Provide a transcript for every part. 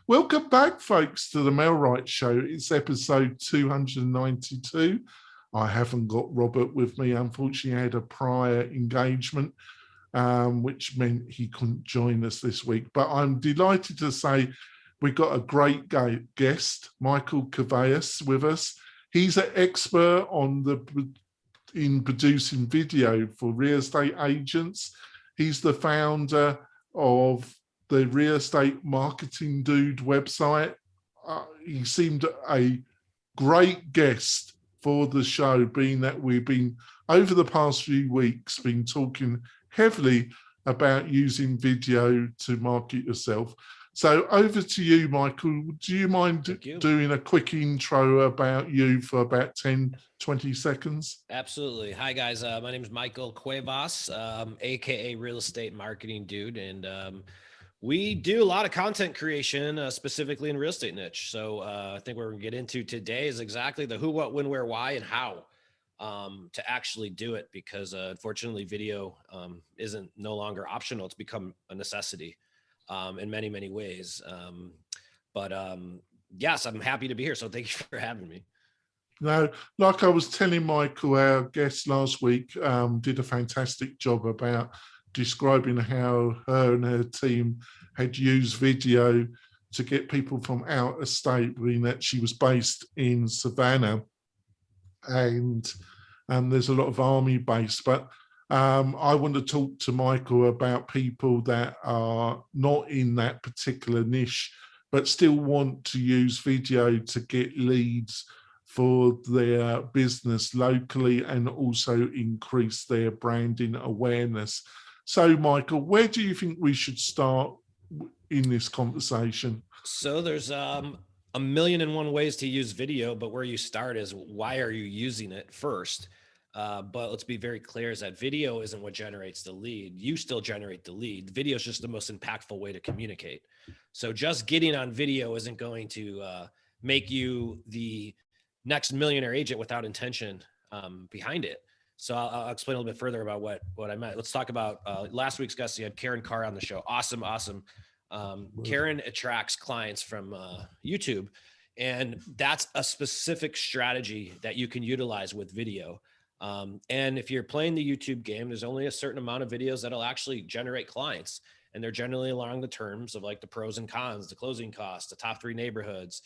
Welcome back, folks, to the Melwright Show. It's episode 292. I haven't got Robert with me. Unfortunately, I had a prior engagement, which meant he couldn't join us this week. But I'm delighted to say we've got a great guest, Michael Cuevas, with us. He's an expert in producing video for real estate agents. He's the founder of the Real Estate Marketing Dude website. He seemed a great guest for the show, being that we've been, over the past few weeks, been talking heavily about using video to market yourself. So over to you, Michael. Do you mind doing a quick intro about you for about 10, 20 seconds? Absolutely. Hi, guys. My name is Michael Cuevas, AKA Real Estate Marketing Dude. And we do a lot of content creation, specifically in real estate niche. So I think what we're going to get into today is exactly the who, what, when, where, why, and how to actually do it. Because unfortunately, video isn't no longer optional. It's become a necessity in many, many ways. Yes, I'm happy to be here. So thank you for having me. Now, like I was telling Michael, our guest last week, did a fantastic job about describing how her and her team had used video to get people from out of state, being that she was based in Savannah, and there's a lot of army base. But I want to talk to Michael about people that are not in that particular niche, but still want to use video to get leads for their business locally and also increase their branding awareness. So, Michael, where do you think we should start in this conversation? So there's a million and one ways to use video, but where you start is why are you using it first? But let's be very clear is that video isn't what generates the lead. You still generate the lead. Video is just the most impactful way to communicate. So just getting on video isn't going to make you the next millionaire agent without intention behind it. So I'll explain a little bit further about what I meant. Let's talk about last week's guest. You had Carr on the show. Awesome. Karen attracts clients from YouTube, and that's a specific strategy that you can utilize with video. And if you're playing the YouTube game, there's only a certain amount of videos that'll actually generate clients. And they're generally along the terms of like the pros and cons, the closing costs, the top 3 neighborhoods.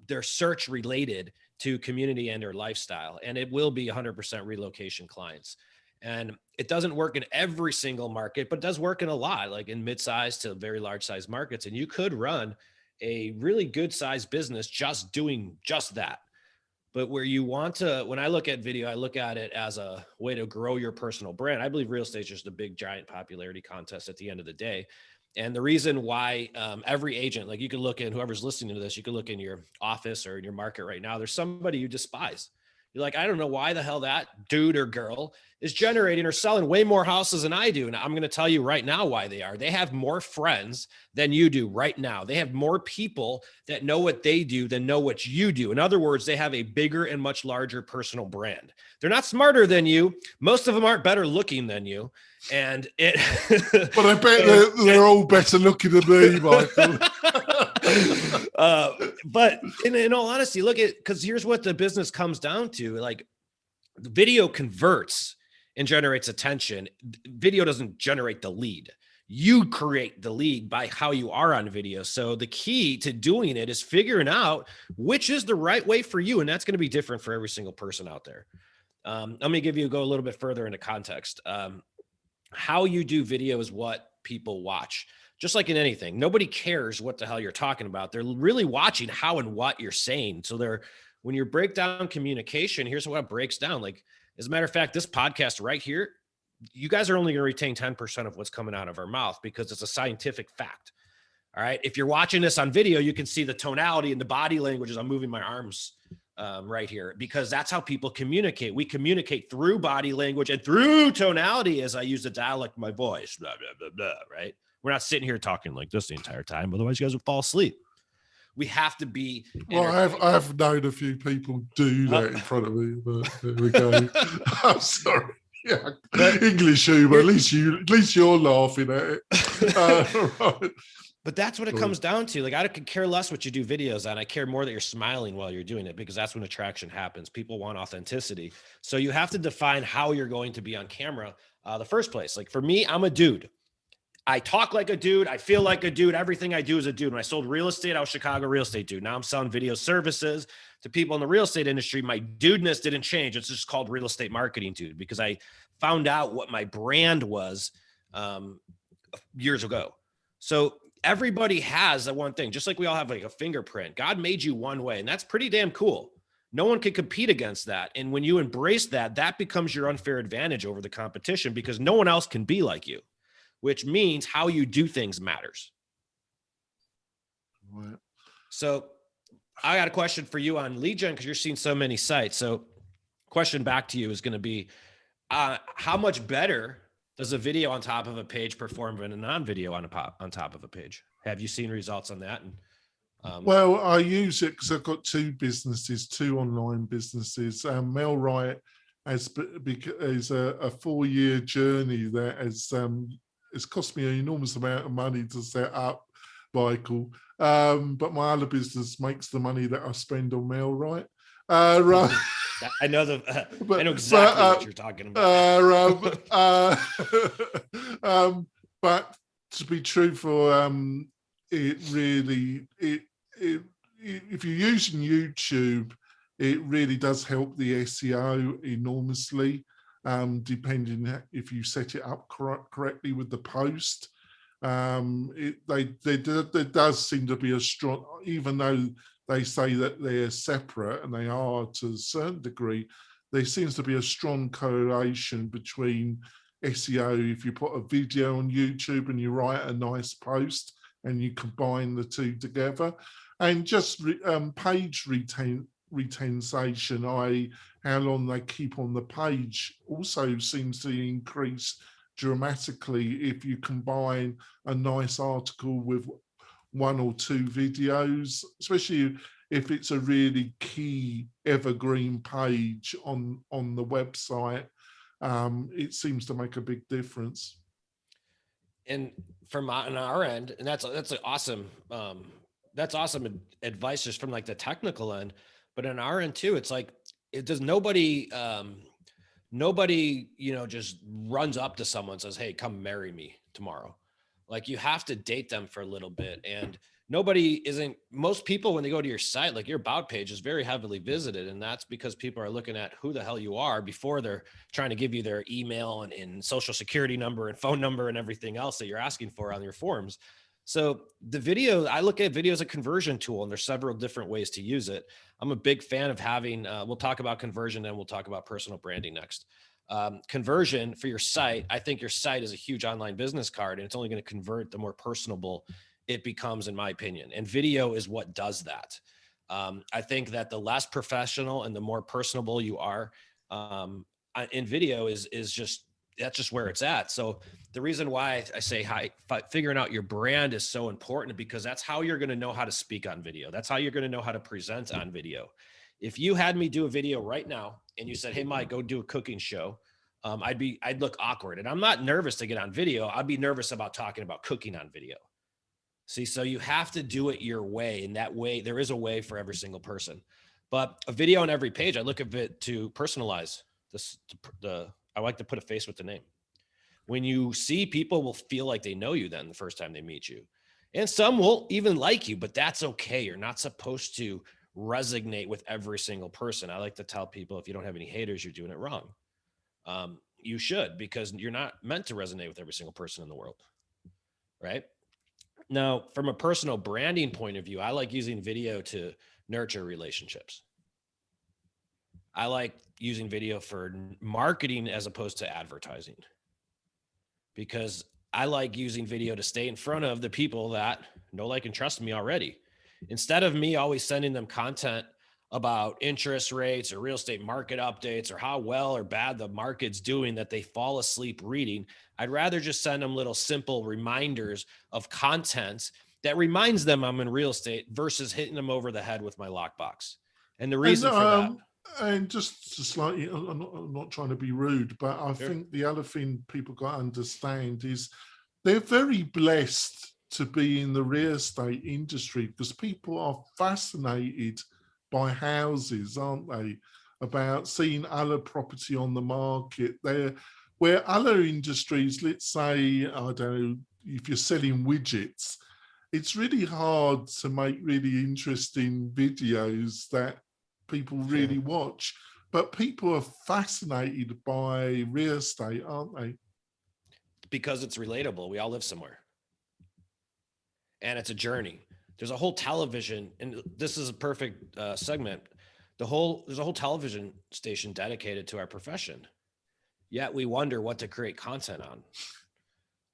They're search related to community and or lifestyle, and it will be 100% relocation clients. And it doesn't work in every single market, but it does work in a lot, like in mid-sized to very large size markets. And you could run a really good sized business just doing just that. But where you want to, when I look at video, I look at it as a way to grow your personal brand. I believe real estate is just a big, giant popularity contest at the end of the day. And the reason why every agent, like you can look in, whoever's listening to this, you can look in your office or in your market right now, there's somebody you despise. You're like, I don't know why the hell that dude or girl is generating or selling way more houses than I do. And I'm going to tell you right now why they are. They have more friends than you do right now. They have more people that know what they do than know what you do. In other words, they have a bigger and much larger personal brand. They're not smarter than you. Most of them aren't better looking than you. And it, but I bet they're all better looking than me, Michael. But in all honesty, look at, because here's what the business comes down to. Like, the video converts and generates attention. Video doesn't generate the lead. You create the lead by how you are on video. So the key to doing it is figuring out which is the right way for you. And that's going to be different for every single person out there. Let me go a little bit further into context. How you do video is what people watch. Just like in anything, nobody cares what the hell you're talking about. They're really watching how and what you're saying. So when you break down communication, here's what it breaks down. Like, as a matter of fact, this podcast right here, you guys are only going to retain 10% of what's coming out of our mouth because it's a scientific fact. All right. If you're watching this on video, you can see the tonality and the body language as I'm moving my arms right here, because that's how people communicate. We communicate through body language and through tonality as I use the dialect of my voice, blah, blah, blah, blah, right? We're not sitting here talking like this the entire time. Otherwise, you guys would fall asleep. We have to be. Well, I've known a few people do that in front of me, but there we go. I'm sorry. Yeah, English humor. At least you're laughing at it. Right. But that's what it comes down to. Like, I could care less what you do videos on. I care more that you're smiling while you're doing it, because that's when attraction happens. People want authenticity. So you have to define how you're going to be on camera the first place. Like for me, I'm a dude. I talk like a dude. I feel like a dude. Everything I do is a dude. When I sold real estate, I was Chicago real estate dude. Now I'm selling video services to people in the real estate industry. My dudeness didn't change. It's just called real estate marketing dude, because I found out what my brand was years ago. So everybody has that one thing, just like we all have like a fingerprint. God made you one way, and that's pretty damn cool. No one can compete against that. And when you embrace that, that becomes your unfair advantage over the competition, because no one else can be like you, which means how you do things matters. Right. So I got a question for you on lead gen, because you're seeing so many sites. So question back to you is going to be, how much better does a video on top of a page perform than a non-video on top of a page? Have you seen results on that? And well, I use it because I've got two online businesses. Mailrite is a 4-year journey that has it's cost me an enormous amount of money to set up, Michael. But my other business makes the money that I spend on Mailrite. Right. I know I know exactly what you're talking about. But to be truthful, it really if you're using YouTube, it really does help the SEO enormously. Depending if you set it up correctly with the post. There does seem to be a strong, even though they say that they're separate, and they are to a certain degree, there seems to be a strong correlation between SEO. If you put a video on YouTube and you write a nice post and you combine the two together, and just page retention, i.e. how long they keep on the page, also seems to increase dramatically if you combine a nice article with 1 or 2 videos, especially if it's a really key evergreen page on the website. It seems to make a big difference. And from on our end, and that's awesome advice just from like the technical end, but on our end too, it's like, it does nobody just runs up to someone and says, hey, come marry me tomorrow. Like, you have to date them for a little bit. And most people, when they go to your site, like your about page is very heavily visited. And that's because people are looking at who the hell you are before they're trying to give you their email and social security number and phone number and everything else that you're asking for on your forms. So the video, I look at video as a conversion tool, and there's several different ways to use it. I'm a big fan of having, we'll talk about conversion, and we'll talk about personal branding next. Conversion for your site, I think your site is a huge online business card, and it's only going to convert the more personable it becomes, in my opinion. And video is what does that. I think that the less professional and the more personable you are in video that's just where it's at. So the reason why I say figuring out your brand is so important, because that's how you're going to know how to speak on video. That's how you're going to know how to present on video. If you had me do a video right now and you said, hey, Mike, go do a cooking show, I'd look awkward. And I'm not nervous to get on video. I'd be nervous about talking about cooking on video. See, so you have to do it your way. And that way, there is a way for every single person. But a video on every page, I look at it to personalize this. I like to put a face with the name. When you see, people will feel like they know you then the first time they meet you. And some will even like you, but that's okay. You're not supposed to resonate with every single person. I like to tell people, if you don't have any haters, you're doing it wrong. You should, because you're not meant to resonate with every single person in the world, right? Now, from a personal branding point of view, I like using video to nurture relationships. I like using video for marketing as opposed to advertising, because I like using video to stay in front of the people that know, like, and trust me already. Instead of me always sending them content about interest rates or real estate market updates or how well or bad the market's doing that they fall asleep reading, I'd rather just send them little simple reminders of content that reminds them I'm in real estate versus hitting them over the head with my lockbox. And the reason for that. And just to slightly, I'm not trying to be rude, but I think the other thing people got to understand is they're very blessed to be in the real estate industry, because people are fascinated by houses, aren't they? About seeing other property on the market. Where other industries, let's say, I don't know, if you're selling widgets, it's really hard to make really interesting videos that people really watch. But people are fascinated by real estate, aren't they? Because it's relatable. We all live somewhere. And it's a journey. There's a whole television, and this is a perfect segment. There's a whole television station dedicated to our profession. Yet we wonder what to create content on.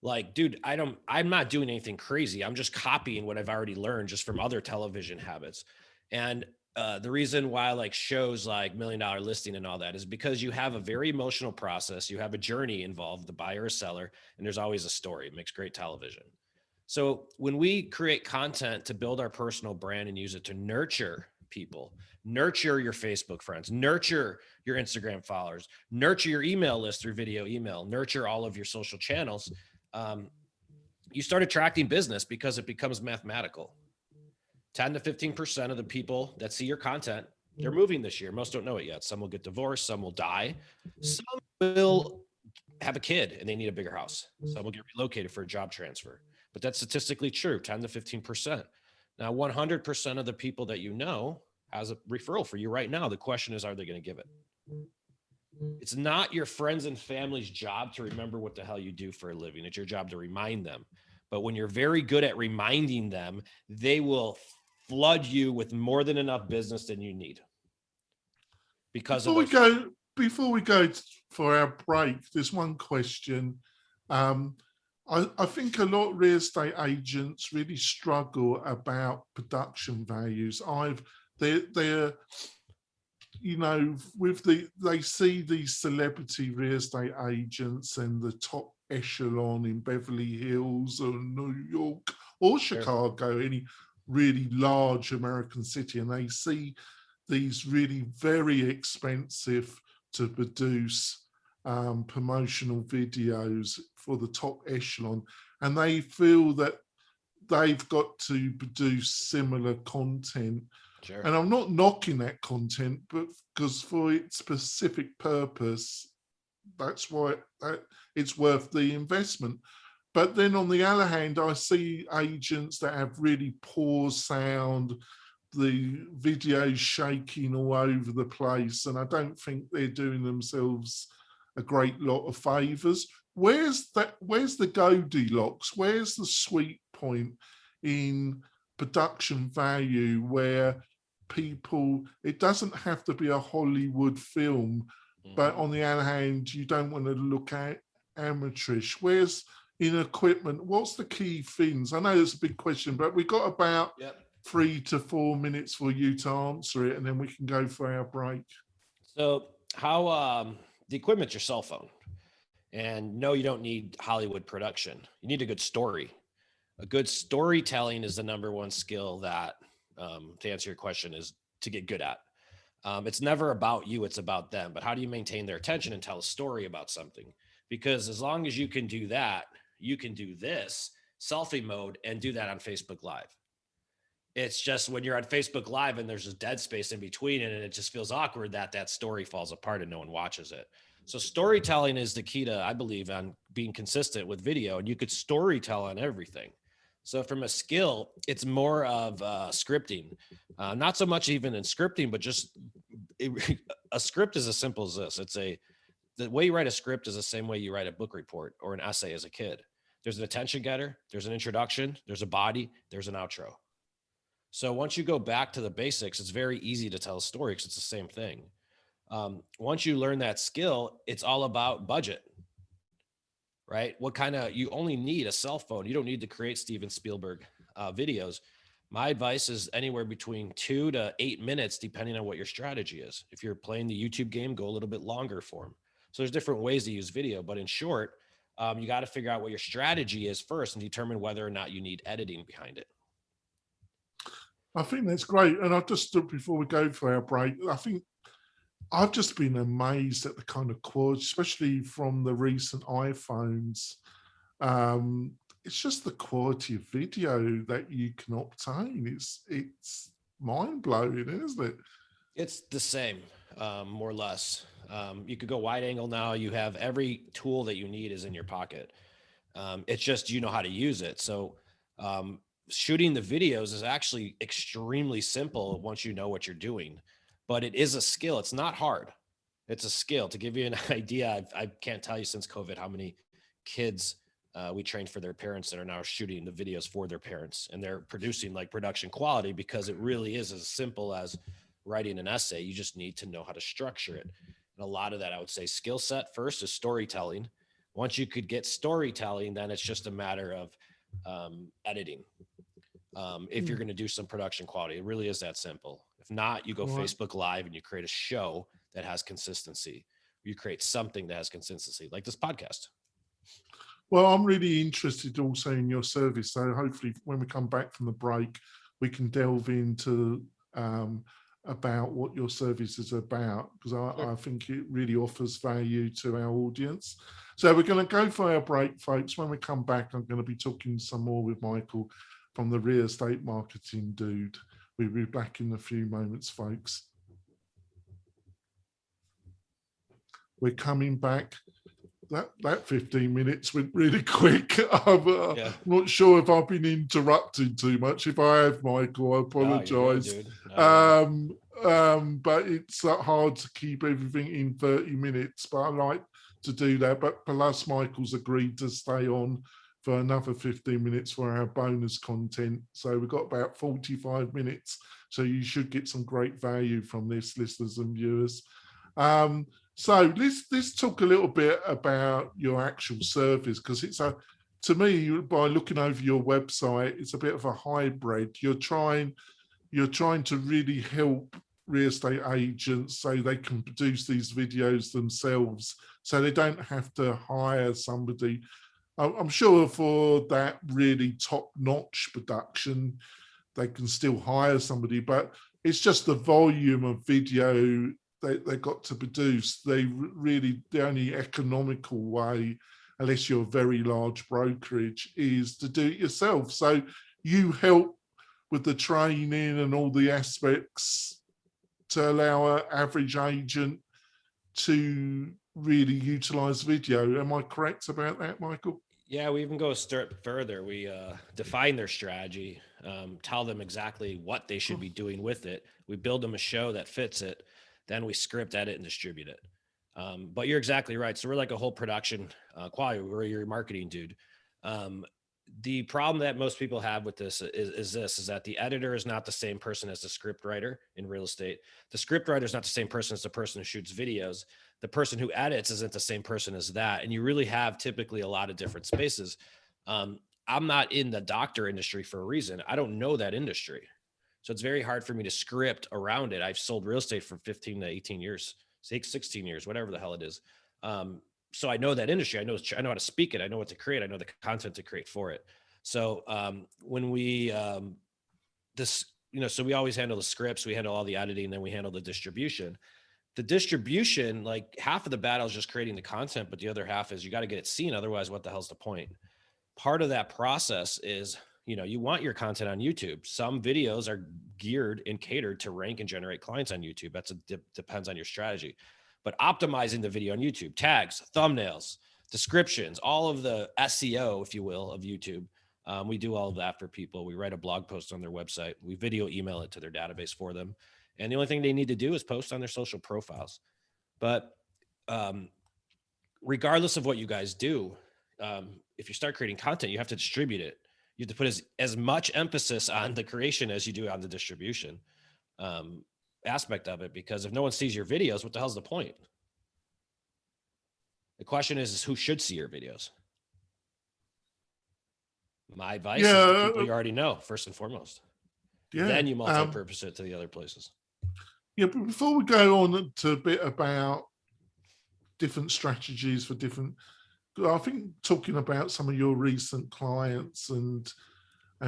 Like, dude, I'm not doing anything crazy. I'm just copying what I've already learned just from other television habits. And the reason why I like shows like $1 Million Listing and all that is because you have a very emotional process. You have a journey involved, the buyer or seller, and there's always a story. It makes great television. So when we create content to build our personal brand and use it to nurture people, nurture your Facebook friends, nurture your Instagram followers, nurture your email list through video email, nurture all of your social channels, you start attracting business because it becomes mathematical. 10 to 15% of the people that see your content, they're moving this year. Most don't know it yet. Some will get divorced. Some will die. Some will have a kid and they need a bigger house. Some will get relocated for a job transfer. But that's statistically true, 10 to 15%. Now, 100% of the people that you know has a referral for you right now. The question is, are they going to give it? It's not your friends and family's job to remember what the hell you do for a living. It's your job to remind them. But when you're very good at reminding them, they will flood you with more than enough business than you need. Because before we go for our break, there's one question. I think a lot of real estate agents really struggle about production values. They're you know, they see these celebrity real estate agents and the top echelon in Beverly Hills or New York or Chicago, any really large American city, and they see these really very expensive to produce promotional videos for the top echelon, and they feel that they've got to produce similar content. Sure. And I'm not knocking that content, but because for its specific purpose, that's why it's worth the investment. But then on the other hand, I see agents that have really poor sound, the videos shaking all over the place, and I don't think they're doing themselves a great lot of favors. Where's the Goldilocks? Where's the sweet point in production value where people, it doesn't have to be a Hollywood film, but on the other hand, you don't want to look at amateurish. Where's in equipment? What's the key things? I know it's a big question, but we've got about 3 to 4 minutes for you to answer it, and then we can go for our break. So how the equipment's your cell phone. And no, you don't need Hollywood production. You need a good story. A good storytelling is the number one skill that, to answer your question, is to get good at. It's never about you, it's about them. But how do you maintain their attention and tell a story about something? Because as long as you can do that, you can do this selfie mode and do that on Facebook Live. It's just when you're on Facebook Live and there's a dead space in between and it just feels awkward that story falls apart and no one watches it. So storytelling is the key to, I believe, on being consistent with video, and you could storytell on everything. So from a skill, it's more of scripting, not so much even in scripting, but just a script is as simple as this. The way you write a script is the same way you write a book report or an essay as a kid. There's an attention getter, there's an introduction, there's a body, there's an outro. So once you go back to the basics, it's very easy to tell a story because it's the same thing. Once you learn that skill, it's all about budget, right? You only need a cell phone. You don't need to create Steven Spielberg videos. My advice is anywhere between 2 to 8 minutes, depending on what your strategy is. If you're playing the YouTube game, go a little bit longer form. So there's different ways to use video, but in short, you got to figure out what your strategy is first and determine whether or not you need editing behind it. I think that's great. And before we go for our break, I think I've just been amazed at the kind of quality, especially from the recent iPhones. it's just the quality of video that you can obtain. It's mind blowing, isn't it? It's the same, more or less. You could go wide angle now. You have every tool that you need is in your pocket. It's just, you know how to use it. So shooting the videos is actually extremely simple once you know what you're doing, but it is a skill. It's not hard. It's a skill. To give you an idea, I can't tell you since COVID how many kids we trained for their parents that are now shooting the videos for their parents, and they're producing like production quality, because it really is as simple as writing an essay. You just need to know how to structure it. And a lot of that, I would say, skill set first is storytelling. Once you could get storytelling, then it's just a matter of editing. If you're going to do some production quality, it really is that simple. If not, you go Facebook Live and you create a show that has consistency. You create something that has consistency, like this podcast. Well, I'm really interested also in your service. So hopefully when we come back from the break, we can delve into about what your service is about, because I think it really offers value to our audience. So we're going to go for our break, folks. When we come back, I'm going to be talking some more with Michael from the Real Estate Marketing Dude. We'll be back in a few moments, folks. We're coming back. That 15 minutes went really quick. I'm not sure if I've been interrupted too much. If I have, Michael, I apologize. But it's hard to keep everything in 30 minutes, but I like to do that. But plus, Michael's agreed to stay on for another 15 minutes for our bonus content. So we've got about 45 minutes. So you should get some great value from this, listeners and viewers. So let's talk a little bit about your actual service, because it's to me, by looking over your website, it's a bit of a hybrid. You're trying to really help real estate agents so they can produce these videos themselves, so they don't have to hire somebody. I'm sure for that really top-notch production, they can still hire somebody, but it's just the volume of video they got to produce. The only economical way, unless you're a very large brokerage, is to do it yourself. So you help with the training and all the aspects to allow an average agent to really utilize video. Am I correct about that, Michael? Yeah, we even go a step further. We define their strategy, tell them exactly what they should be doing with it. We build them a show that fits it. Then we script, edit, and distribute it. But you're exactly right. So we're like a whole production quality. We're your marketing dude. The problem that most people have with this is that the editor is not the same person as the script writer in real estate. The script writer is not the same person as the person who shoots videos. The person who edits isn't the same person as that. And you really have typically a lot of different spaces. I'm not in the doctor industry for a reason. I don't know that industry. So it's very hard for me to script around it. I've sold real estate for 15 to 18 years, 16 years, whatever the hell it is. So I know that industry. I know how to speak it. I know what to create. I know the content to create for it. So when we, so we always handle the scripts, we handle all the editing, then we handle the distribution. The distribution, like half of the battle is just creating the content, but the other half is you got to get it seen. Otherwise, what the hell's the point? Part of that process is, you want your content on YouTube. Some videos are geared and catered to rank and generate clients on YouTube. Depends on your strategy. But optimizing the video on YouTube, tags, thumbnails, descriptions, all of the SEO, if you will, of YouTube. We do all of that for people. We write a blog post on their website. We video email it to their database for them. And the only thing they need to do is post on their social profiles. But regardless of what you guys do, if you start creating content, you have to distribute it. You have to put as much emphasis on the creation as you do on the distribution aspect of it, because if no one sees your videos, what the hell's the point? The question is who should see your videos? My advice is the people you already know, first and foremost. Then you multi-purpose it to the other places. Yeah, but before we go on to a bit about different strategies for different, I think talking about some of your recent clients and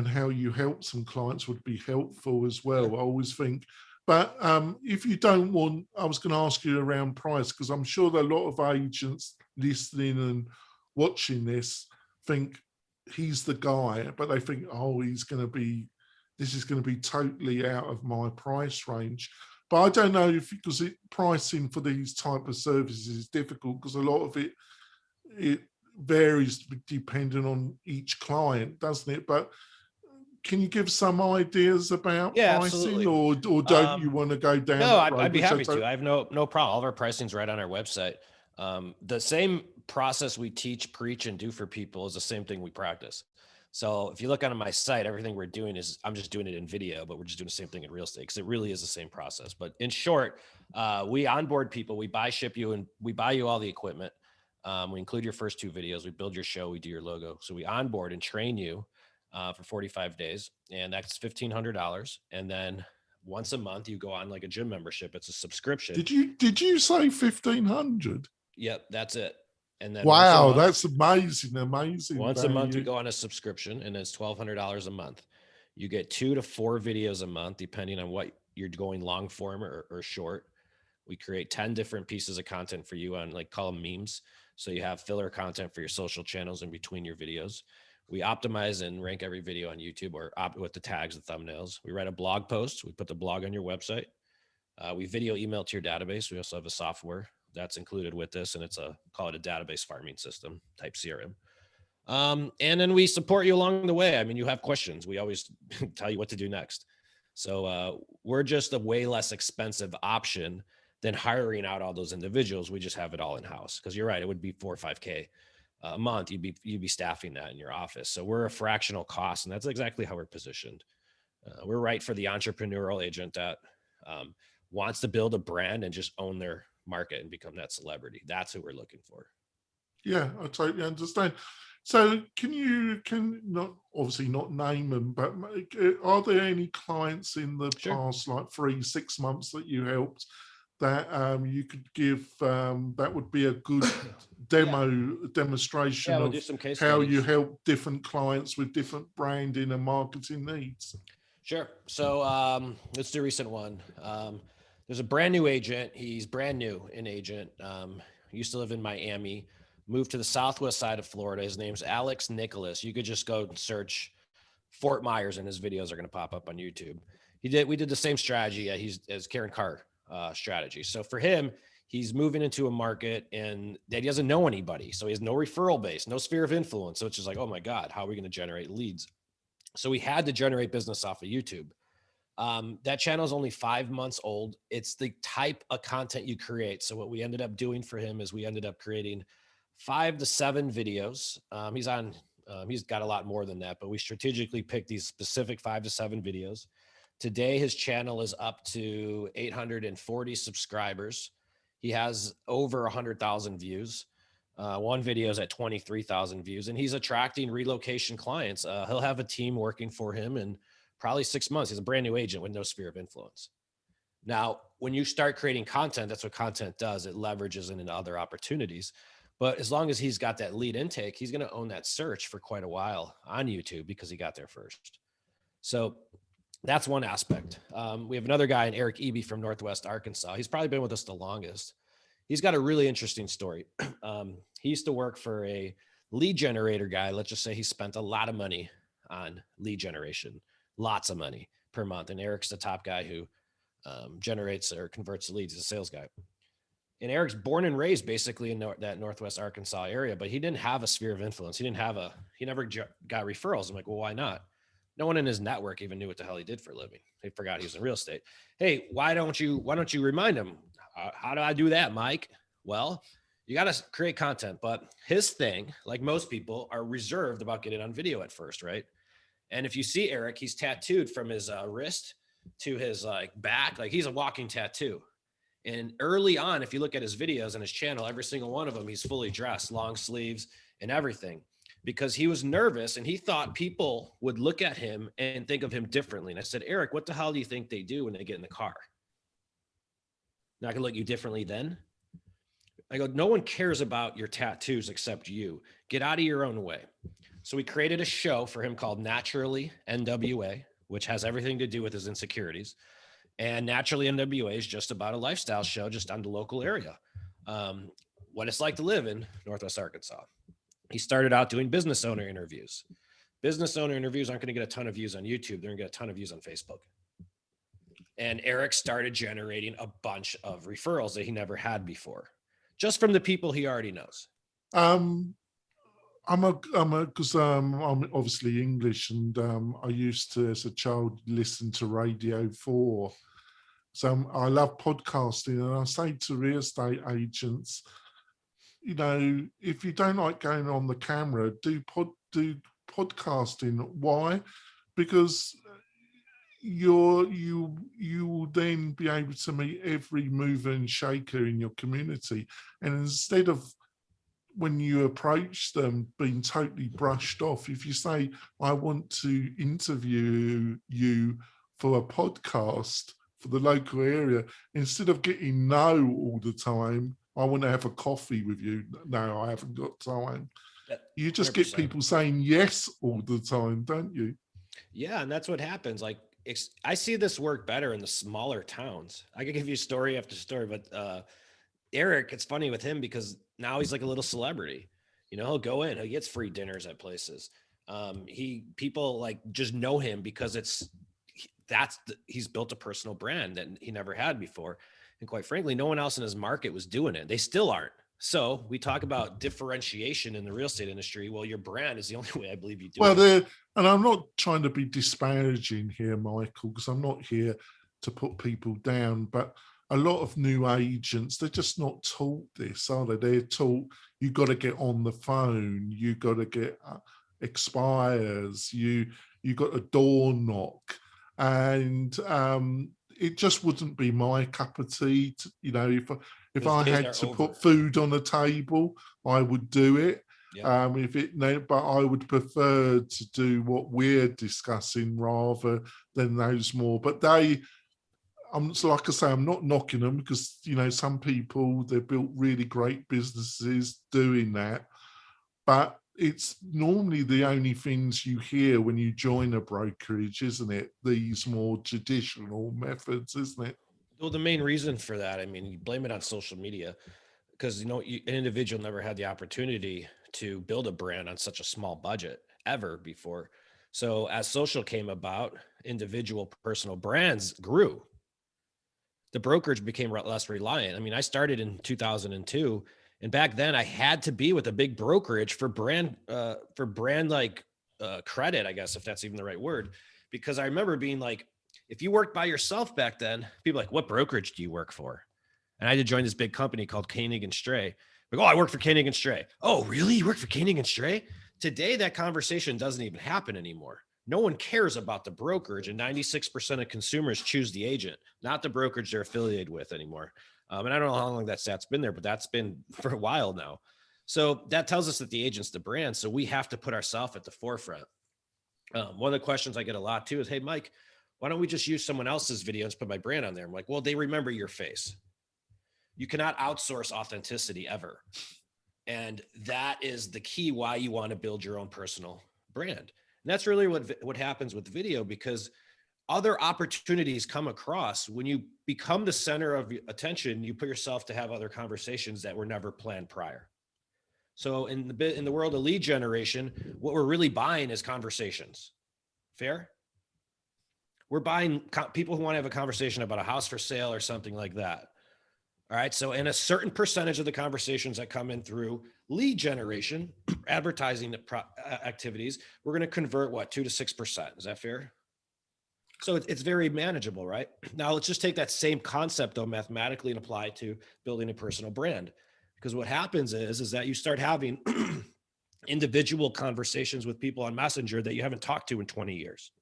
how you help some clients would be helpful as well. Yeah. I always think, but if you don't want, I was going to ask you around price, because I'm sure that a lot of agents listening and watching this think, he's the guy, but they think, oh, this is going to be totally out of my price range. But I don't know if, because pricing for these type of services is difficult, because a lot of it varies depending on each client, doesn't it? But can you give some ideas about Yeah, pricing, absolutely. or don't you want to go down No, that road? I'd be happy to. I have no problem. All of our pricing's right on our website. The same process we teach, preach, and do for people is the same thing we practice. So if you look on my site, everything we're doing is, I'm just doing it in video, but we're just doing the same thing in real estate, because it really is the same process. But in short, we onboard people, we buy, ship you, and we buy you all the equipment. We include your first 2 videos, we build your show, we do your logo. So we onboard and train you for 45 days, and that's $1,500. And then once a month you go on like a gym membership. It's a subscription. Did you say 1,500? Yep, that's it. And then wow, that's amazing. Once a month you go on a subscription, and it's $1,200 a month. You get 2 to 4 videos a month, depending on what you're going, long form or short. We create 10 different pieces of content for you on, like, call them memes. So you have filler content for your social channels in between your videos. We optimize and rank every video on YouTube, or with the tags and thumbnails. We write a blog post. We put the blog on your website. We video email to your database. We also have a software that's included with this, and call it a database farming system type CRM. And then we support you along the way. I mean, you have questions, we always tell you what to do next. So we're just a way less expensive option than hiring out all those individuals. We just have it all in house. Because you're right, it would be 4 or 5K a month. You'd be staffing that in your office. So we're a fractional cost, and that's exactly how we're positioned. We're right for the entrepreneurial agent that wants to build a brand and just own their market and become that celebrity. That's who we're looking for. Yeah, I totally understand. So can not, obviously not name them, but are there any clients in the past, like 3-6 months, that you helped that you could give, that would be a good demonstration we'll of do some case how studies. you help different clients with different branding and marketing needs? Sure. So let's do a recent one. There's a brand new agent. He's brand new in agent. Used to live in Miami, moved to the southwest side of Florida. His name's Alex Nicholas. You could just go and search Fort Myers, and his videos are going to pop up on YouTube. We did the same strategy as Karen Carr strategy. So for him, he's moving into a market and that he doesn't know anybody. So he has no referral base, no sphere of influence. So it's just like, oh my God, how are we going to generate leads? So we had to generate business off of YouTube. That channel is only 5 months old. It's the type of content you create. So what we ended up doing for him is we ended up creating 5 to 7 videos. He's got a lot more than that, but we strategically picked these specific 5 to 7 videos. Today, his channel is up to 840 subscribers. He has over 100,000 views. One video is at 23,000 views, and he's attracting relocation clients. He'll have a team working for him in probably 6 months. He's a brand new agent with no sphere of influence. Now, when you start creating content, that's what content does. It leverages into other opportunities. But as long as he's got that lead intake, he's going to own that search for quite a while on YouTube because he got there first. So that's one aspect. We have another guy, Eric Eby from Northwest Arkansas. He's probably been with us the longest. He's got a really interesting story. He used to work for a lead generator guy. Let's just say he spent a lot of money on lead generation, lots of money per month. And Eric's the top guy who generates or converts the leads. He's a sales guy. And Eric's born and raised basically in that Northwest Arkansas area, but he didn't have a sphere of influence. He never got referrals. I'm like, well, why not? No one in his network even knew what the hell he did for a living. They forgot he was in real estate. Hey, why don't you remind him? How do I do that, Mike? Well, you got to create content, but his thing, like most people, are reserved about getting on video at first, right? And if you see Eric, he's tattooed from his wrist to his back, like he's a walking tattoo. And early on, if you look at his videos and his channel, every single one of them, he's fully dressed, long sleeves and everything, because he was nervous and he thought people would look at him and think of him differently. And I said, Eric, what the hell do you think they do when they get in the car? Not gonna look at you differently then? I go, no one cares about your tattoos except you. Get out of your own way. So we created a show for him called Naturally NWA, which has everything to do with his insecurities. And Naturally NWA is just about a lifestyle show just on the local area. What it's like to live in Northwest Arkansas. He started out doing business owner interviews. Business owner interviews aren't going to get a ton of views on YouTube. They're going to get a ton of views on Facebook. And Eric started generating a bunch of referrals that he never had before, just from the people he already knows. Because I'm obviously English, and I used to, as a child, listen to Radio 4. So I love podcasting, and I say to real estate agents, you know, if you don't like going on the camera, do podcasting. Why? Because you will then be able to meet every mover and shaker in your community, and instead of, when you approach them, being totally brushed off, if you say, I want to interview you for a podcast for the local area, instead of getting no all the time, I want to have a coffee with you. No, I haven't got time. You just 100%. Get people saying yes all the time, don't you? Yeah, and that's what happens. Like, I see this work better in the smaller towns. I could give you story after story, but Eric, it's funny with him because now he's like a little celebrity. You know, he'll go in, he gets free dinners at places. People like just know him because he's built a personal brand that he never had before. And quite frankly, no one else in his market was doing it. They still aren't. So we talk about differentiation in the real estate industry. Well, your brand is the only way I believe you do it. And I'm not trying to be disparaging here, Michael, because I'm not here to put people down, but a lot of new agents, they're just not taught this, are they? They're taught, you got to get on the phone, you got to get expires, you got a door knock. And it just wouldn't be my cup of tea. You know, if I had to put food on the table, I would do it. Yeah. But I would prefer to do what we're discussing rather than those more. But so like I say, I'm not knocking them, because, you know, some people, they've built really great businesses doing that. But it's normally the only things you hear when you join a brokerage, isn't it? These more traditional methods, isn't it? Well, the main reason for that, I mean, you blame it on social media, because, you know, an individual never had the opportunity to build a brand on such a small budget ever before. So as social came about, individual personal brands grew. The brokerage became less reliant. I mean, I started in 2002, and back then I had to be with a big brokerage for brand credit, I guess, if that's even the right word, because I remember being like, if you worked by yourself back then, people like, what brokerage do you work for? And I had to join this big company called Koenig and Stray. Like, oh, I work for Koenig and Stray. Oh, really? You work for Koenig and Stray? Today, that conversation doesn't even happen anymore. No one cares about the brokerage, and 96% of consumers choose the agent, not the brokerage they're affiliated with anymore. And I don't know how long that stat's been there, but that's been for a while now. So that tells us that the agent's the brand. So we have to put ourselves at the forefront. One of the questions I get a lot too is, hey, Mike, why don't we just use someone else's video and put my brand on there? I'm like, well, they remember your face. You cannot outsource authenticity ever. And that is the key why you want to build your own personal brand. And that's really what happens with video, because other opportunities come across when you become the center of attention. You put yourself to have other conversations that were never planned prior. So in the world of lead generation, what we're really buying is conversations. Fair? We're buying people who want to have a conversation about a house for sale or something like that. All right. So in a certain percentage of the conversations that come in through lead generation, advertising activities, we're going to convert 2 to 6%. Is that fair? So it's very manageable, right? Now let's just take that same concept though, mathematically, and apply it to building a personal brand. Because what happens is that you start having individual conversations with people on Messenger that you haven't talked to in 20 years.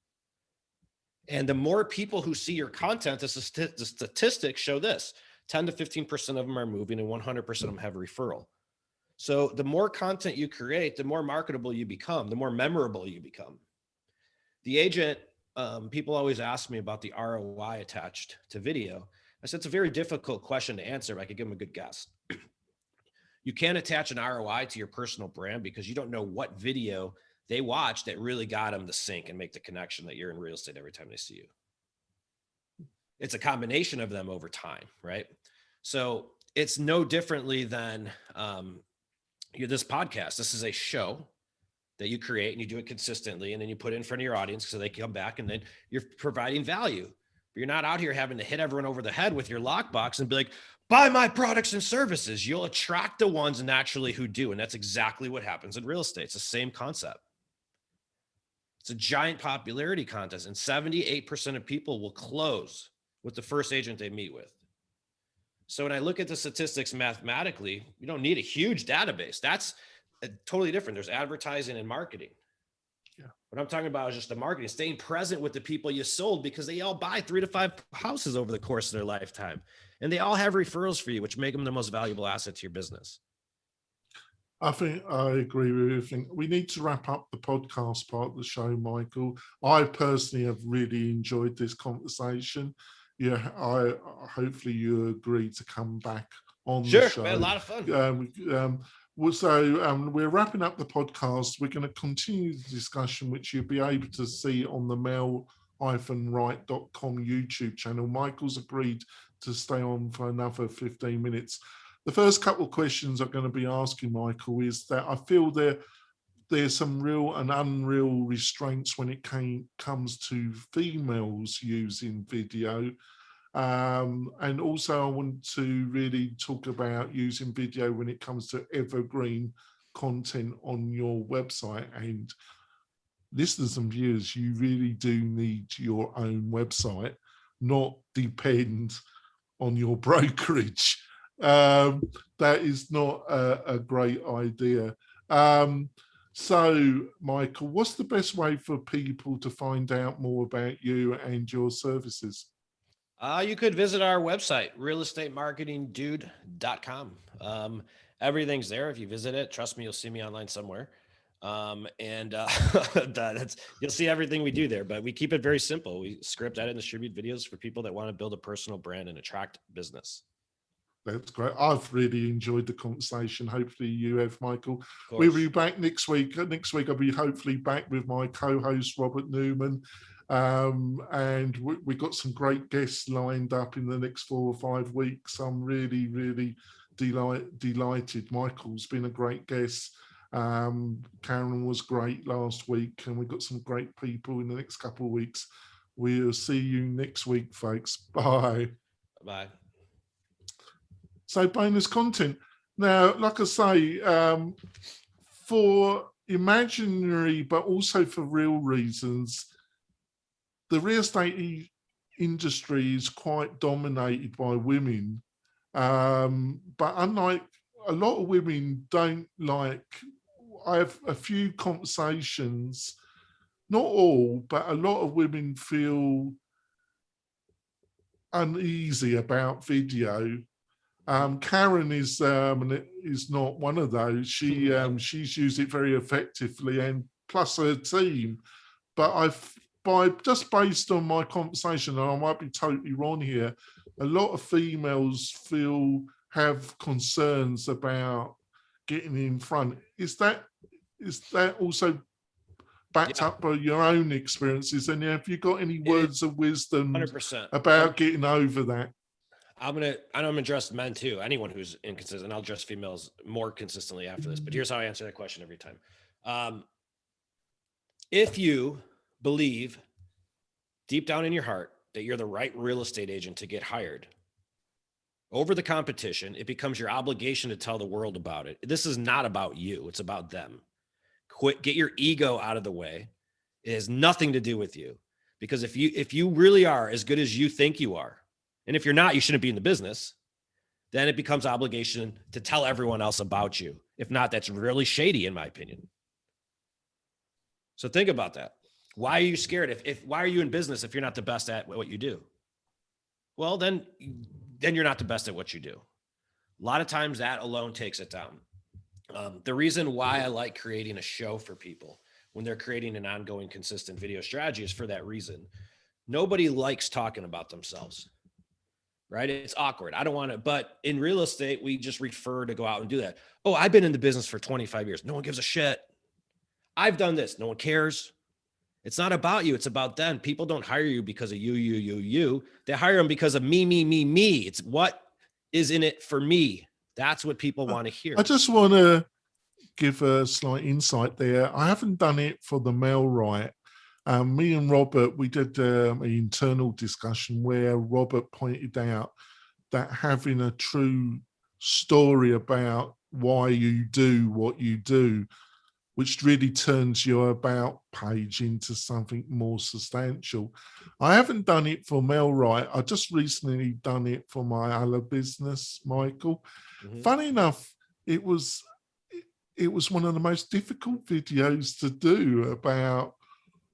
And the more people who see your content, the statistics show this: 10 to 15% of them are moving, and 100% of them have a referral. So the more content you create, the more marketable you become, the more memorable you become. The agent, people always ask me about the ROI attached to video. I said, it's a very difficult question to answer, but I could give them a good guess. You can't attach an ROI to your personal brand because you don't know what video they watch that really got them to sync and make the connection that you're in real estate every time they see you. It's a combination of them over time, right? So it's no differently than this podcast, this is a show that you create and you do it consistently, and then you put it in front of your audience so they can come back, and then you're providing value. But you're not out here having to hit everyone over the head with your lockbox and be like, buy my products and services. You'll attract the ones naturally who do. And that's exactly what happens in real estate. It's the same concept. It's a giant popularity contest, and 78% of people will close with the first agent they meet with. So when I look at the statistics mathematically, you don't need a huge database. That's totally different. There's advertising and marketing. Yeah. What I'm talking about is just the marketing, staying present with the people you sold, because they all buy 3 to 5 houses over the course of their lifetime. And they all have referrals for you, which make them the most valuable asset to your business. I think I agree with you. I think we need to wrap up the podcast part of the show, Michael. I personally have really enjoyed this conversation. Yeah, hopefully you agree to come back on the show. Sure, man, a lot of fun. So we're wrapping up the podcast. We're going to continue the discussion, which you'll be able to see on the mail-right.com YouTube channel. Michael's agreed to stay on for another 15 minutes. The first couple of questions I'm going to be asking Michael is that I feel there's some real and unreal restraints when it comes to females using video. And also I want to really talk about using video when it comes to evergreen content on your website. And listeners and viewers, you really do need your own website, not depend on your brokerage. That is not a great idea. So, Michael, what's the best way for people to find out more about you and your services? You could visit our website, realestatemarketingdude.com. Everything's there. If you visit it, trust me, you'll see me online somewhere. You'll see everything we do there, but we keep it very simple. We script, edit, and distribute videos for people that want to build a personal brand and attract business. That's great. I've really enjoyed the conversation. Hopefully you have, Michael. We'll be back next week. Next week I'll be hopefully back with my co-host, Robert Newman. And we got some great guests lined up in the next 4 or 5 weeks. I'm really, really delighted. Michael's been a great guest. Karen was great last week, and we've got some great people in the next couple of weeks. We'll see you next week, folks. Bye. Bye. So bonus content. Now, like I say, for imaginary, but also for real reasons, the real estate industry is quite dominated by women. But unlike a lot of women don't like, I have a few conversations, not all, but a lot of women feel uneasy about video. Karen is not one of those. She's used it very effectively, and plus her team. But just based on my conversation, and I might be totally wrong here, a lot of females have concerns about getting in front. Is that also backed up by your own experiences? And have you got any words of wisdom 100% about getting over that? I'm gonna address men too. Anyone who's inconsistent, I'll address females more consistently after this. But here's how I answer that question every time. If you believe deep down in your heart that you're the right real estate agent to get hired over the competition, it becomes your obligation to tell the world about it. This is not about you. It's about them. Get your ego out of the way. It has nothing to do with you, because if you really are as good as you think you are, and if you're not, you shouldn't be in the business, then it becomes obligation to tell everyone else about you. If not, that's really shady, in my opinion. So think about that. Why are you scared? Why are you in business if you're not the best at what you do? Well, then you're not the best at what you do. A lot of times that alone takes it down. The reason why I like creating a show for people when they're creating an ongoing, consistent video strategy is for that reason. Nobody likes talking about themselves, right? It's awkward. I don't want to, but in real estate, we just refer to go out and do that. Oh, I've been in the business for 25 years. No one gives a shit. I've done this. No one cares. It's not about you. It's about them. People don't hire you because of you. They hire them because of me. It's what is in it for me. That's what people want to hear. I just want to give a slight insight there. I haven't done it for the mail right. Me and Robert, we did an internal discussion where Robert pointed out that having a true story about why you do what you do, which really turns your about page into something more substantial. I haven't done it for Mailrite. I just recently done it for my other business, Michael. Mm-hmm. Funny enough, it was one of the most difficult videos to do about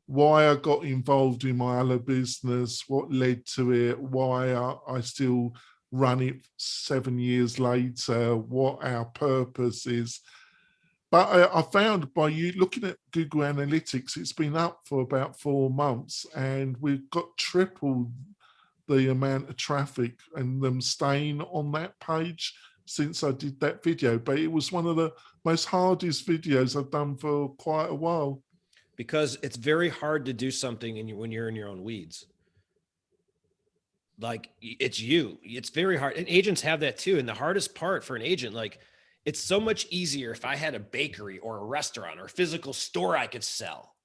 why I got involved in my other business, what led to it, why I still run it 7 years later, what our purpose is. But I found by you looking at Google Analytics, it's been up for about 4 months and we've got triple the amount of traffic and them staying on that page since I did that video. But it was one of the most hardest videos I've done for quite a while. Because it's very hard to do something when you're in your own weeds. Like it's very hard. And agents have that too. And the hardest part for an agent, like, it's so much easier if I had a bakery or a restaurant or a physical store I could sell.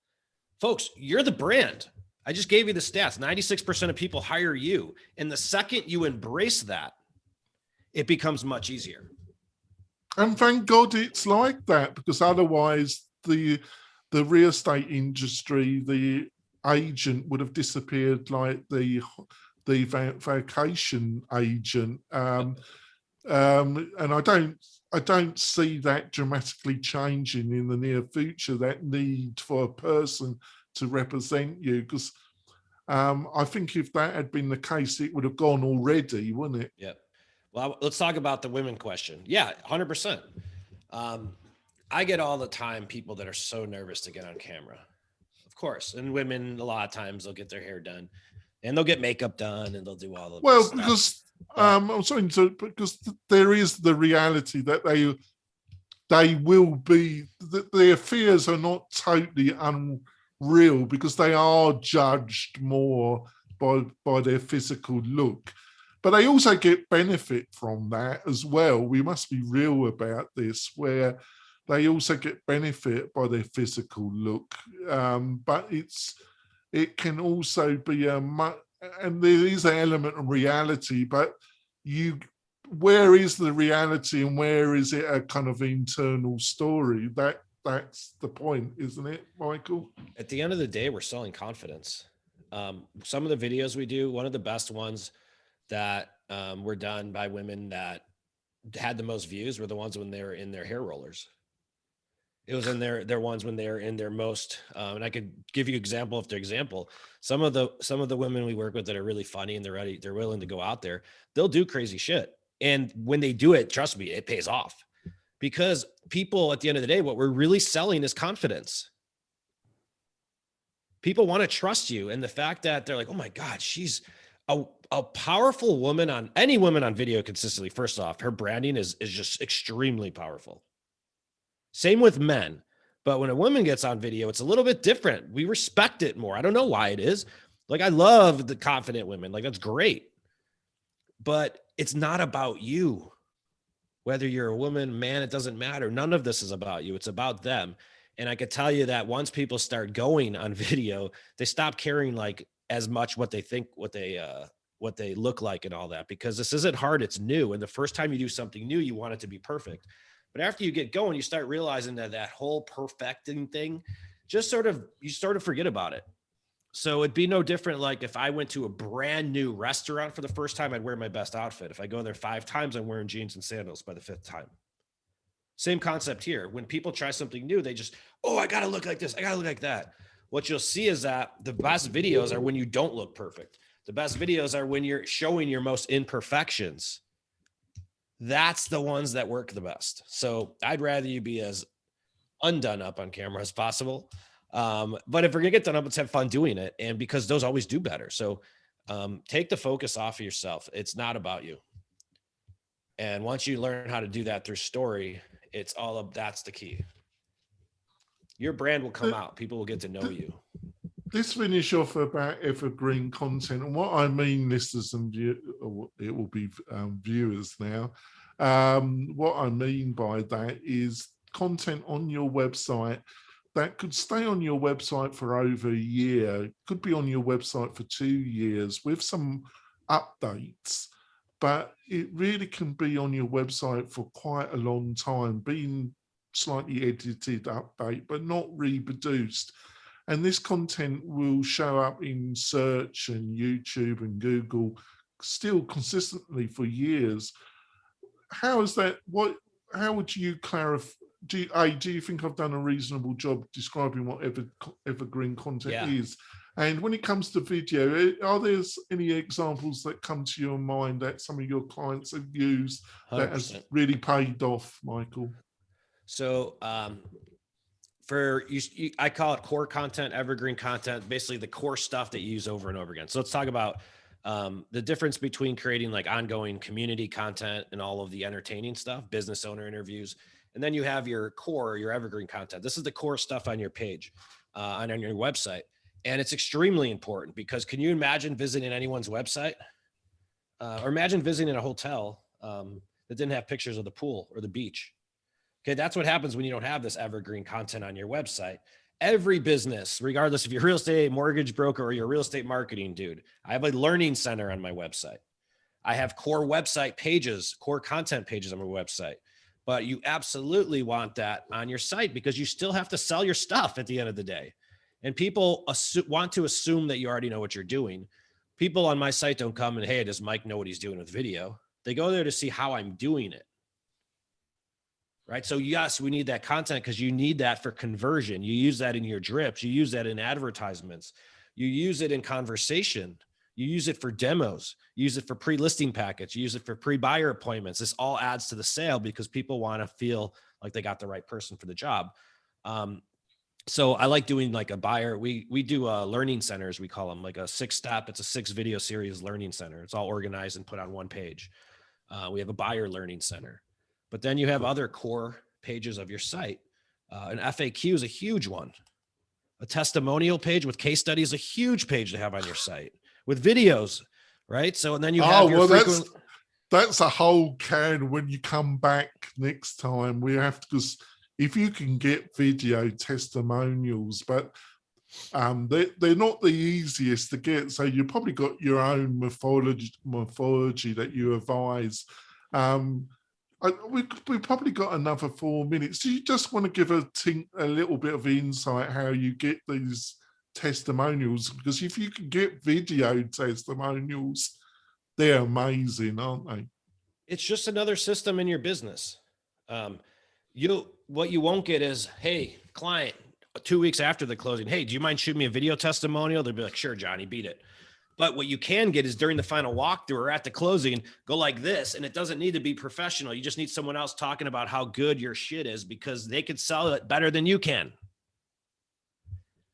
Folks, you're the brand. I just gave you the stats. 96% of people hire you. And the second you embrace that, it becomes much easier. And thank God it's like that, because otherwise the real estate industry, the agent would have disappeared like the vacation agent. And I don't see that dramatically changing in the near future, that need for a person to represent you, because I think if that had been the case, it would have gone already, wouldn't it? Yep. Well, let's talk about the women question. Yeah, 100%. I get all the time people that are so nervous to get on camera, of course. And women, a lot of times they'll get their hair done and they'll get makeup done and they'll do all of well, stuff. because I'm sorry to, because there is the reality that they will be, their fears are not totally unreal, because they are judged more by their physical look. But they also get benefit from that as well. We must be real about this, where they also get benefit by their physical look. But it can also be and there is an element of reality, but where is the reality and where is it a kind of internal story? That's the point, isn't it, Michael? At the end of the day, we're selling confidence. Some of the videos we do, one of the best ones that were done by women that had the most views were the ones when they were in their hair rollers. It was in their ones when they're in their most, and I could give you example after example. Some of the women we work with that are really funny and they're willing to go out there. They'll do crazy shit. And when they do it, trust me, it pays off, because people at the end of the day, what we're really selling is confidence. People want to trust you. And the fact that they're like, oh my God, she's a powerful woman. On any woman on video consistently, first off, her branding is just extremely powerful. Same with men. But when a woman gets on video, it's a little bit different. We respect it more. I don't know why it is. Like, I love the confident women. Like, that's great. But it's not about you. Whether you're a woman, man, it doesn't matter. None of this is about you. It's about them. And I could tell you that once people start going on video, they stop caring like as much what they think, what they look like and all that, because this isn't hard. It's new. And the first time you do something new, you want it to be perfect. But after you get going, you start realizing that whole perfecting thing, you sort of forget about it. So it'd be no different. Like if I went to a brand new restaurant for the first time, I'd wear my best outfit. If I go there 5 times, I'm wearing jeans and sandals by the 5th time. Same concept here. When people try something new, they just, oh, I got to look like this. I got to look like that. What you'll see is that the best videos are when you don't look perfect. The best videos are when you're showing your most imperfections. That's the ones that work the best. So I'd rather you be as undone up on camera as possible. But if we're gonna get done up, let's have fun doing it. And because those always do better. So take the focus off of yourself. It's not about you. And once you learn how to do that through story, that's the key. Your brand will come out. People will get to know you. Let's finish off about evergreen content. And what I mean, listeners and it will be viewers now. What I mean by that is content on your website that could stay on your website for over a year, could be on your website for 2 years with some updates, but it really can be on your website for quite a long time, being slightly edited, update, but not reproduced. And this content will show up in search and YouTube and Google still consistently for years. How is that? How would you clarify? Do you think I've done a reasonable job describing what evergreen content is? And when it comes to video, are there any examples that come to your mind that some of your clients have used 100%. That has really paid off, Michael? So for you, I call it core content, evergreen content, basically the core stuff that you use over and over again. So let's talk about the difference between creating like ongoing community content and all of the entertaining stuff, business owner interviews. And then you have your core, your evergreen content. This is the core stuff on your page, on your website. And it's extremely important because can you imagine visiting anyone's website or imagine visiting a hotel that didn't have pictures of the pool or the beach? Okay, that's what happens when you don't have this evergreen content on your website. Every business, regardless if you're a real estate mortgage broker or you're a real estate marketing dude, I have a learning center on my website. I have core website pages, core content pages on my website. But you absolutely want that on your site because you still have to sell your stuff at the end of the day. And people want to assume that you already know what you're doing. People on my site don't come and, hey, does Mike know what he's doing with video? They go there to see how I'm doing it. Right? So yes, we need that content because you need that for conversion. You use that in your drips. You use that in advertisements. You use it in conversation. You use it for demos. You use it for pre-listing packets. You use it for pre-buyer appointments. This all adds to the sale because people want to feel like they got the right person for the job. So I like doing like a buyer. We do learning centers, we call them, like a 6-step. It's a 6-video series learning center. It's all organized and put on one page. We have a buyer learning center. But then you have other core pages of your site. An FAQ is a huge one. A testimonial page with case study is a huge page to have on your site with videos, right? So, and then you have your frequent... that's a whole can. When you come back next time, we have to, because if you can get video testimonials, but they're not the easiest to get. So you probably got your own morphology that you advise. We've probably got another 4 minutes. Do you just want to give a little bit of insight how you get these testimonials? Because if you can get video testimonials, they're amazing, aren't they? It's just another system in your business. What you won't get is, hey, client, 2 weeks after the closing, hey, do you mind shooting me a video testimonial? They'll be like, sure, Johnny, beat it. But what you can get is during the final walkthrough or at the closing, go like this. And it doesn't need to be professional. You just need someone else talking about how good your shit is because they could sell it better than you can.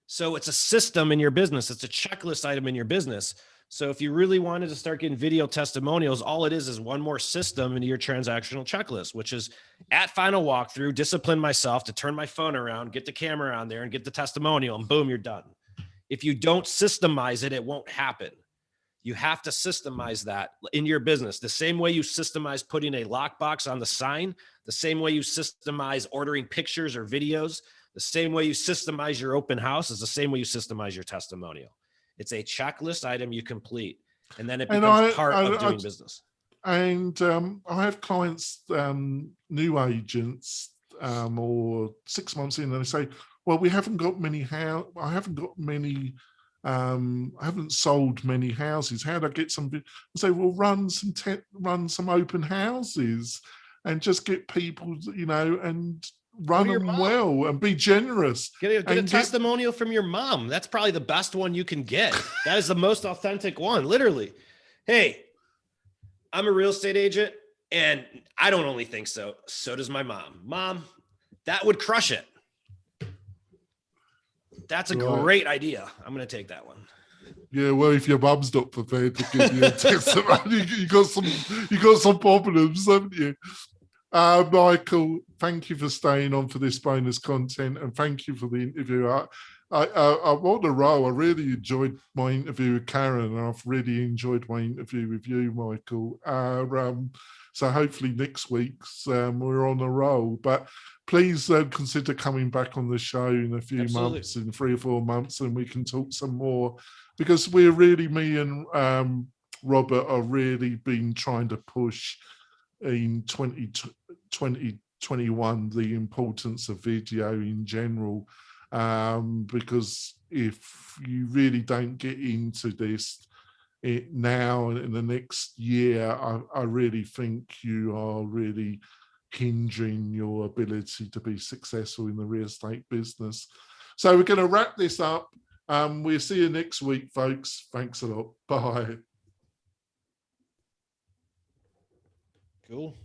So it's a system in your business. It's a checklist item in your business. So if you really wanted to start getting video testimonials, all it is one more system into your transactional checklist, which is at final walkthrough, discipline myself to turn my phone around, get the camera on there and get the testimonial and boom, you're done. If you don't systemize it, it won't happen. You have to systemize that in your business. The same way you systemize putting a lockbox on the sign, the same way you systemize ordering pictures or videos, the same way you systemize your open house is the same way you systemize your testimonial. It's a checklist item you complete, and then it becomes part of doing business. And I have clients, new agents, or 6 months in, and they say, well, we haven't got many I haven't sold many houses. How do I get some? I say, well, run some open houses and just get people, and run them well and be generous. Get a testimonial from your mom. That's probably the best one you can get. That is the most authentic one, literally. Hey, I'm a real estate agent and I don't only think so. So does my mom. Mom, that would crush it. That's a great idea. I'm going to take that one. Yeah, well, if your mum's not prepared to give you a testimony, you got some problems, haven't you? Michael, thank you for staying on for this bonus content, and thank you for the interview. I'm on the roll. I really enjoyed my interview with Karen, and I've really enjoyed my interview with you, Michael. So hopefully next week's we're on the roll. But please consider coming back on the show in a few Absolutely. months, in 3 or 4 months, and we can talk some more, because we're really, me and Robert are really been trying to push in 2021 the importance of video in general, because if you really don't get into this now and in the next year, I really think you are really hindering your ability to be successful in the real estate business. So we're going to wrap this up. We'll see you next week, folks. Thanks a lot. Bye. Cool.